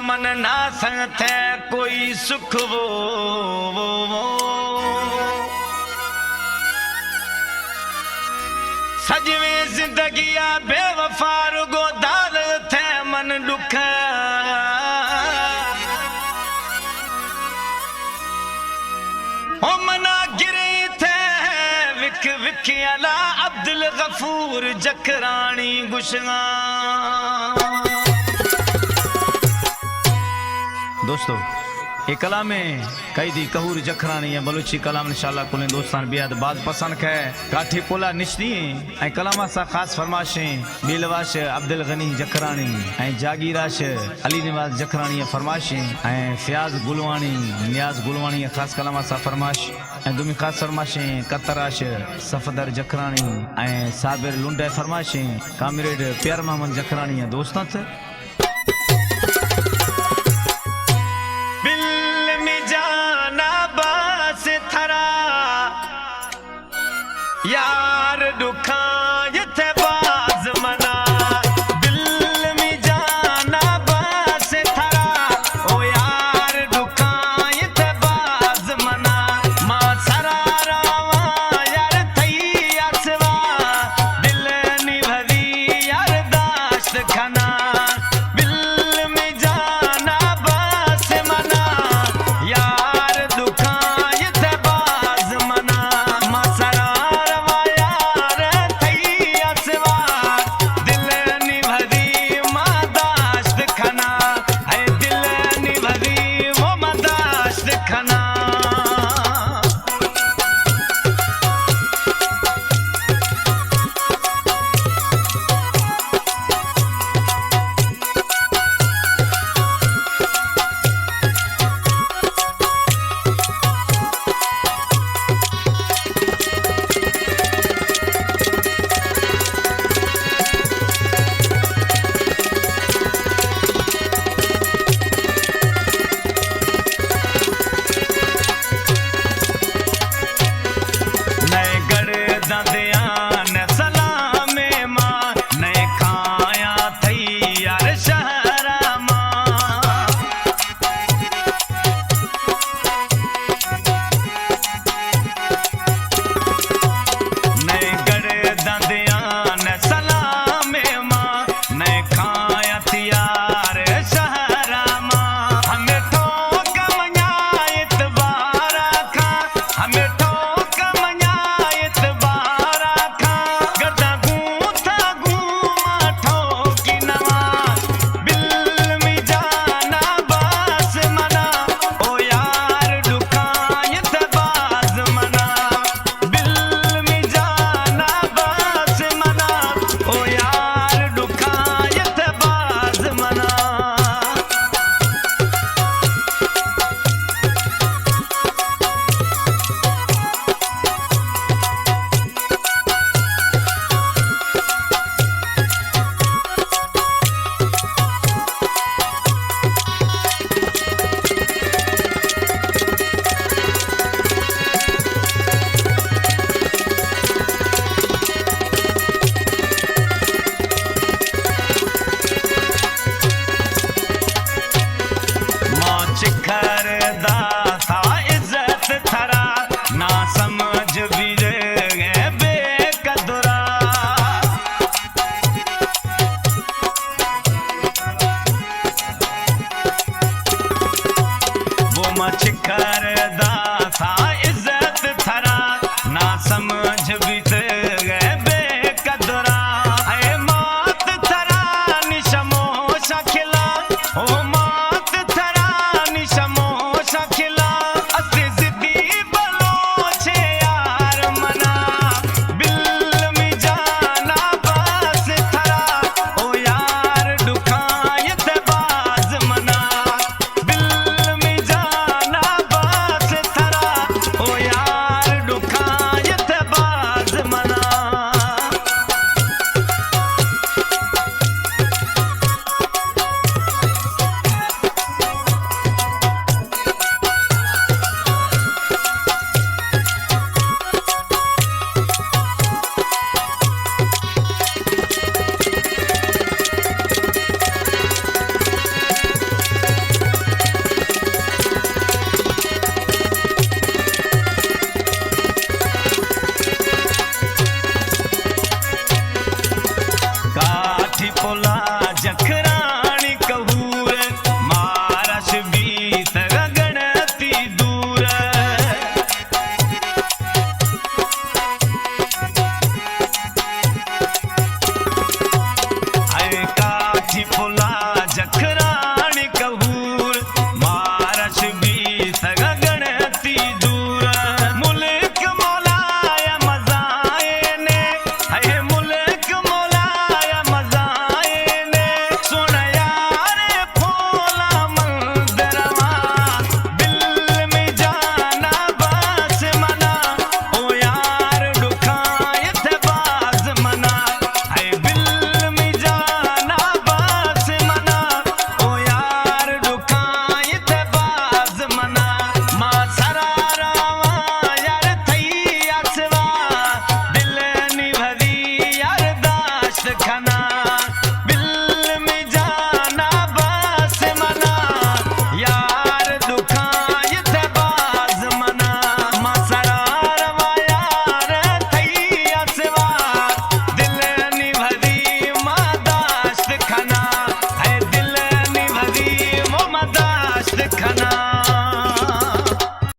मन ना संथे कोई सुख वो सजवे जिंदगिया बेवफा रुगो दाल थे मन दुख ओ मना गिरे थे विख विख अला अब्दुल गफूर जखरानी गुशगा। दोस्तों ये कला में कई दी कहूर जखरानी है बलूची कलाम इंशाल्लाह कुल दोस्तान बियाद बात पसंद है काठी कोला निश्ती ऐ कलामा सा खास फरमाशें बिलवाश अब्दुल गनी जखरानी ऐ जागीराश अली निवाज जखरानी फरमाशें ऐ फयाज गुलवानी नियाज गुलवानी खास कलामा सा फरमाश ऐ दुमी खास फरमाशें कतराश सफदर जखरानी ऐ साबिर लुंडे फरमाशें कामरेड प्यार मोहम्मद जखरानी दोस्तां यार दुखा थे बाज मना दिल में जाना बस थरा ओ यार दुखा थे बाज मना मां सरारा यार थई असवा दिल निभरी यार दाश्त खना दिल में जाना बस मना यार दुखा थे बाज मना मां जखना